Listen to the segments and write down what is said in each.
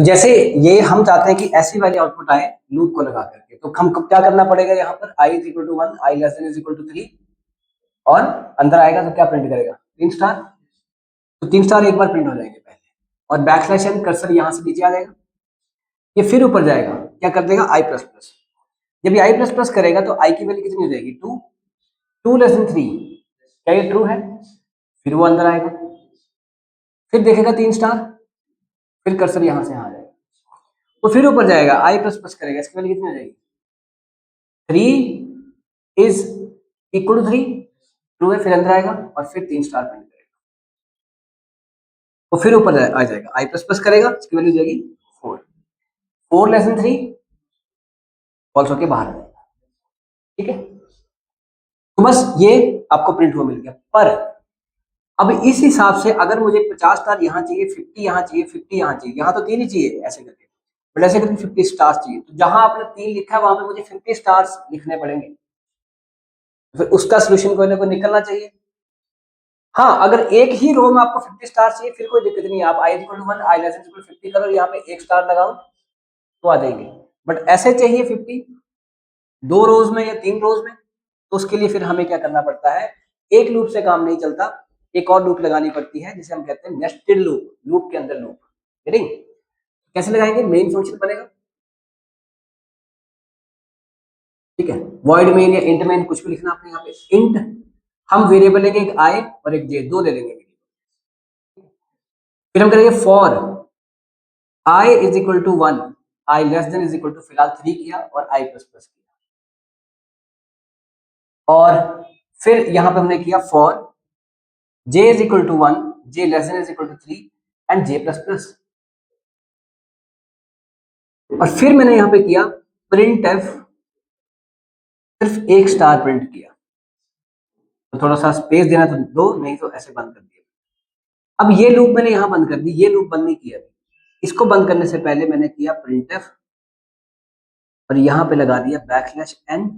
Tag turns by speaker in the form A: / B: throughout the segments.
A: जैसे ये हम चाहते हैं कि ऐसी वाली आउटपुट आए लूप को लगा करके, तो हम क्या करना पड़ेगा यहाँ पर i is equal to 1, i less than is equal to 3 और अंदर आएगा तो क्या प्रिंट करेगा 3 स्टार। तो 3 स्टार एक बार प्रिंट हो जाएंगे पहले और बैकस्लैश एन कर्सर यहाँ से नीचे आ जाएगा, ये फिर ऊपर जाएगा क्या कर देगा i प्लस प्लस। जब ये i प्लस प्लस करेगा तो i की वैल्यू कितनी हो जाएगी 2, 2 लेस देन 3, क्या ये ट्रू है? फिर वो अंदर आएगा, फिर देखेगा 3 स्टार, फिर कर्सर यहाँ से यहाँ आ जाएगा, वो फिर ऊपर जाएगा i प्लस प्लस करेगा, इसकी वैल्यू कितनी हो जाएगी 3 इज इक्वल टू 3, ट्रू है, फिर अंदर आएगा और फिर 3 स्टार प्रिंट करेगा, वो फिर ऊपर आ जाएगा i प्लस प्लस करेगा, इसकी वैल्यू जाएगी 4, 4 लेस देन 3 फॉल्स होके बाहर आ जाएगा। ठीक है, तो बस ये आपको प्रिंट हुआ मिल गया। पर अब इस हिसाब से अगर मुझे 50 स्टार यहाँ चाहिए, 50 यहाँ चाहिए, 50 यहाँ चाहिए, यहाँ तो 3 ही चाहिए ऐसे करके, बट ऐसे करके 50 स्टार्स चाहिए, तो जहां आपने 3 लिखा है वहां पे मुझे 50 स्टार्स लिखने पड़ेंगे, फिर उसका सोल्यूशन कोई ना कोई निकलना चाहिए। हाँ, अगर एक ही रो में आपको 50 स्टार चाहिए फिर कोई दिक्कत नहीं है, आप i equal to 1, i less than equal 50 करो, यहाँ पे एक स्टार लगाओ तो आ जाएंगे। बट ऐसे चाहिए 50 दो रोज में या 3 रोज में, तो उसके लिए फिर हमें क्या करना पड़ता है, एक लूप से काम नहीं चलता, एक और लूप लगानी पड़ती है जिसे हम कहते हैं नेस्टेड लूप, लूप के अंदर लूप। गेटिंग? कैसे लगाएंगे, मेन फंक्शन बनेगा, ठीक है, वॉइड मेन या इंट मेन कुछ भी लिखना आपने यहाँ पे। इंट हम वेरिएबल लेंगे एक i और एक j, दो ले लेंगे। फिर हम करेंगे for i is equal to 1, i less than is equal to फिलहाल 3 किया और i प्लस प्लस किया, और फिर यहां पे हमने किया for j is equal to 1, j less than is equal to 3 and j plus plus, और फिर मैंने यहां पे किया प्रिंट एफ, सिर्फ एक स्टार प्रिंट किया, तो थोड़ा सा स्पेस देना तो दो, नहीं तो ऐसे बंद कर दिया। अब ये लूप मैंने यहां बंद कर दी, ये लूप बंद नहीं किया, इसको बंद करने से पहले मैंने किया प्रिंट एफ और यहां पे लगा दिया बैकस्लैश एन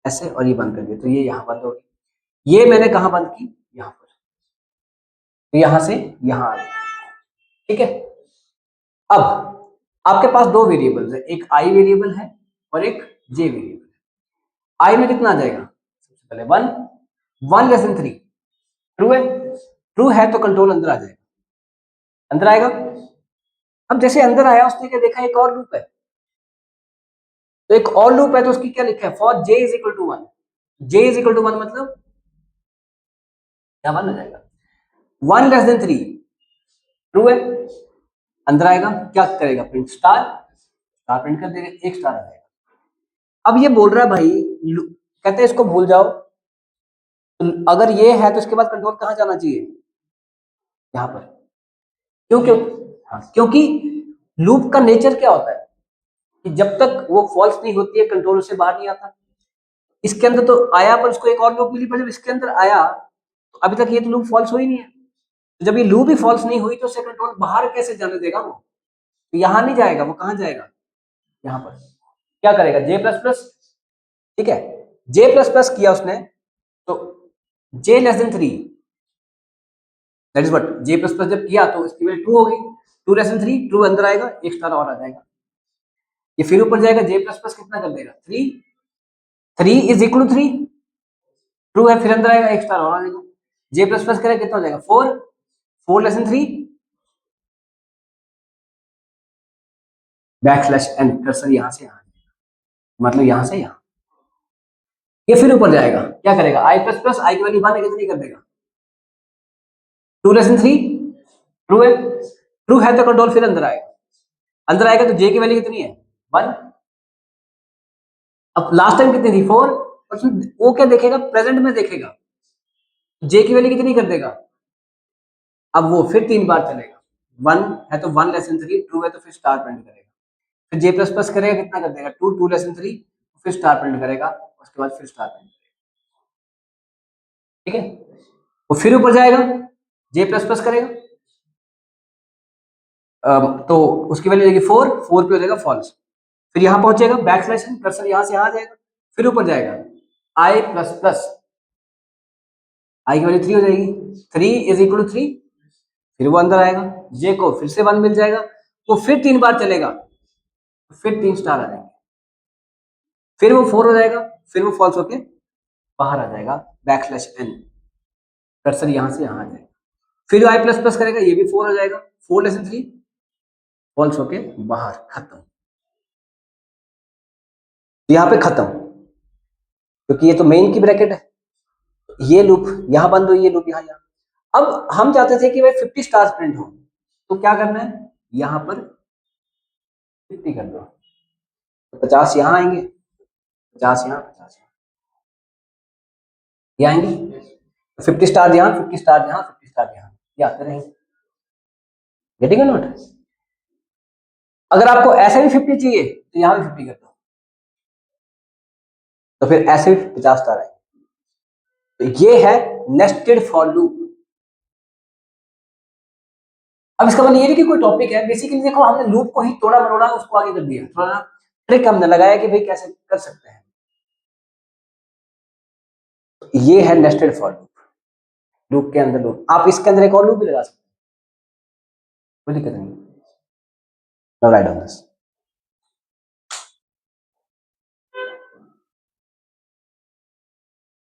A: ऐसे, और ये बंद कर दिया, तो ये यहां बंद हो गई। ये मैंने कहां बंद की, यहां पर, तो यहां से यहां आ गया। ठीक है, अब आपके पास दो वेरिएबल्स है, एक आई वेरिएबल है और एक जे वेरिएबल है। आई में कितना आ जाएगा, सबसे पहले 1, 1 लेस देन 3, ट्रू है, ट्रू है तो कंट्रोल अंदर आ जाएगा, अंदर आएगा। अब जैसे अंदर आया उसने क्या देखा, एक और लूप है, तो एक और लूप है तो उसकी क्या लिखा है, for J is equal to 1, J is equal to 1 मतलब क्या 1 हो जाएगा, 1 लेस देन 3, ट्रू है, अंदर आएगा, क्या करेगा प्रिंट स्टार, स्टार प्रिंट कर देगा, एक स्टार आ जाएगा। अब ये बोल रहा है भाई, कहते हैं इसको भूल जाओ, तो अगर ये है तो इसके बाद कंट्रोल कहां जाना चाहिए, यहां पर, क्यों क्यों, हाँ, क्योंकि लूप का नेचर क्या होता है कि जब तक वो फॉल्स नहीं होती है कंट्रोल से बाहर नहीं आता। इसके अंदर तो आया पर उसको एक और लूप मिली, पर जब इसके अंदर आया तो अभी तक ये तो लूप फॉल्स हुई नहीं है, तो जब ये लूप ही फॉल्स नहीं हुई तो उससे कंट्रोल बाहर कैसे जाने देगा वो, तो यहां नहीं जाएगा, वो कहां जाएगा, यहां पर, क्या करेगा जे प्लस प्लस, ठीक है, जे प्लस प्लस किया उसने, तो J less than 3, that is what, J plus plus जब किया तो इसकी वैल्यू 2 हो गई, 2 लेस देन 3, ट्रू अंदर आएगा, एक स्टार और आ जाएगा, ये फिर ऊपर जाएगा, जे प्लस प्लस कितना कर देगा 3, 3 इज इक्वल टू 3, ट्रू है, फिर अंदर आएगा, एक स्टार और आ जाएगा, जे प्लस प्लस करेगा कितना हो जाएगा 4, 4 less than 3, backslash n cursor यहां से यहां, मतलब यहां से यहां, ये फिर ऊपर जाएगा, क्या करेगा आई प्लस प्लस, आई की वैल्यू 1 है कितनी कर देगा 2 लेस देन 3, ट्रू है, ट्रू है तो कंट्रोल फिर अंदर आएगा, अंदर आएगा तो जे की वैल्यू कितनी है 1, अब लास्ट टाइम कितनी थी 4, वो क्या देखेगा प्रेजेंट में देखेगा, जे की वैल्यू कितनी कर देगा, अब वो फिर 3 बार चलेगा, 1 है तो 1 लेस देन 3, ट्रू है तो फिर स्टार प्रिंट करेगा, फिर जे प्लस प्लस करेगा कितना कर देगा 2, 2 लेस देन 3, फिर स्टार प्रिंट करेगा, उसके बाद फिर स्टार प्रिंट करेगा, ठीक है, वो फिर ऊपर जाएगा, जे प्लस प्लस करेगा, तो उसकी वैल्यू जाएगी 4, 4 पे हो जाएगा फॉल्स, फिर यहां पहुंचेगा, बैकस्लैश कर्सर यहां से यहां आ जाएगा, फिर ऊपर जाएगा आई प्लस प्लस, आई की वैल्यू 3 हो जाएगी, 3 इज इक्वल टू 3, फिर वो अंदर आएगा, जे को फिर से 1 मिल जाएगा, वो फिर 3 बार चलेगा, फिर 3 स्टार आ जाएंगे, फिर वो 4 हो जाएगा, फिर वो फॉल्स होके बाहर आ जाएगा, \n, कर्सर यहां से यहां आ जाएगा, फिर i प्लस प्लस करेगा, ये भी 4 हो जाएगा, 4 लेस 3 फॉल्स होके बाहर, खत्म। यहाँ पे खत्म, क्योंकि ये तो मेन की ब्रैकेट है, ये लूप यहाँ बंद हुई, ये लूप यहाँ यहाँ। अब हम चाहते थे कि भाई 50 स्टार्स प्रिंट हो, तो क्या करना है, यहाँ पर 50 कर दो, तो 50 यहाँ आएंगे, 50 यहाँ, 50 यहाँ, ये आएंगे, 50 स्टार यहाँ, 50 स्टार यहाँ, 50 स्टार यहाँ, ये आते रहेंगे। Getting note? अगर आपको ऐसे भी 50 चाहिए तो यहाँ भी 50 कर दो, तो फिर ऐसे भी 50 स्टार आएंगे। तो ये है नेस्टेड फॉर लूप। अब इसका मतलब ये नहीं कि कोई टॉपिक है, बेसिकली देखो हमने लूप को ही तोड़ा मरोड़ा उसको आगे कर दिया, थोड़ा ट्रिक हमने लगाया कि भाई कैसे कर सकते हैं। ये है नेस्टेड फॉर लूप, लूप के अंदर लूप, आप इसके अंदर एक और लूप भी लगा सकते हैं, कोई दिक्कत नहीं। Now right on this.